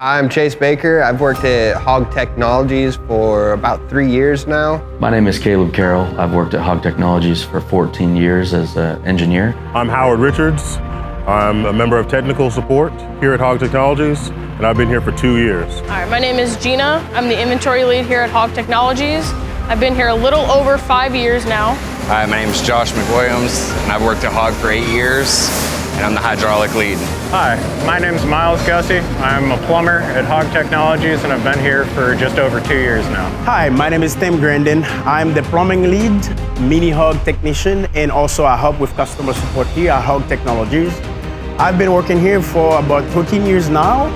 I'm Chase Baker. I've worked at Hog Technologies for about 3 years now. My name is Caleb Carroll. I've worked at Hog Technologies for 14 years as an engineer. I'm Howard Richards. I'm a member of technical support here at Hog Technologies, and I've been here for 2 years. All right, my name is Gina. I'm the inventory lead here at Hog Technologies. I've been here a little over 5 years now. Hi, my name is Josh McWilliams, and I've worked at Hog for 8 years, and I'm the hydraulic lead. Hi, my name is Miles Gussie. I'm a plumber at Hog Technologies, and I've been here for just over 2 years now. Hi, my name is Tim Grandin. I'm the plumbing lead, mini hog technician, and also I help with customer support here at Hog Technologies. I've been working here for about 14 years now.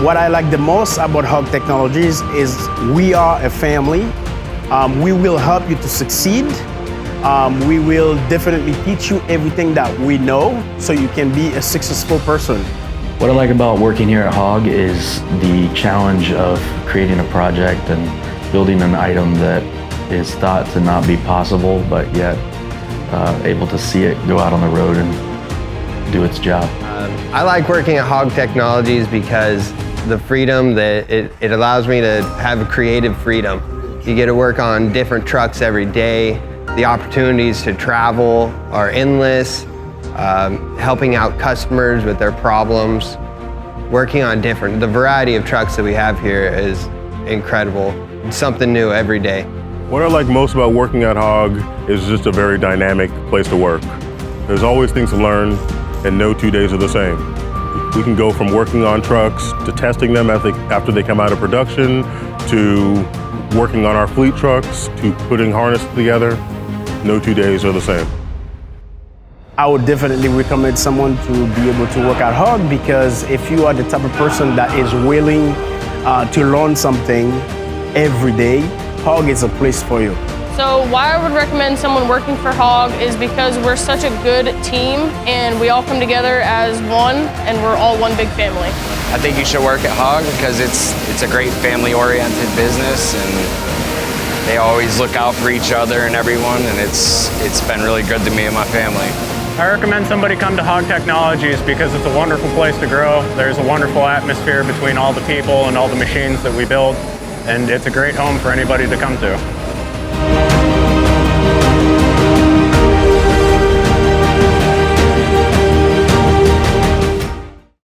What I like the most about Hog Technologies is we are a family. We will help you to succeed. We will definitely teach you everything that we know so you can be a successful person. What I like about working here at Hog is the challenge of creating a project and building an item that is thought to not be possible, but yet able to see it go out on the road and do its job. I like working at Hog Technologies because the freedom that it allows me to have a creative freedom. You get to work on different trucks every day. The opportunities to travel are endless, helping out customers with their problems, working on the variety of trucks that we have here is incredible. It's something new every day. What I like most about working at Hog is just a very dynamic place to work. There's always things to learn, and no 2 days are the same. We can go from working on trucks to testing them after they come out of production, to working on our fleet trucks, to putting harnesses together. No 2 days are the same. I would definitely recommend someone to be able to work at Hog because if you are the type of person that is willing to learn something every day, Hog is a place for you. So why I would recommend someone working for Hog is because we're such a good team and we all come together as one and we're all one big family. I think you should work at Hog because it's a great family-oriented business, and they always look out for each other and everyone, and it's been really good to me and my family. I recommend somebody come to Hog Technologies because it's a wonderful place to grow. There's a wonderful atmosphere between all the people and all the machines that we build, and it's a great home for anybody to come to.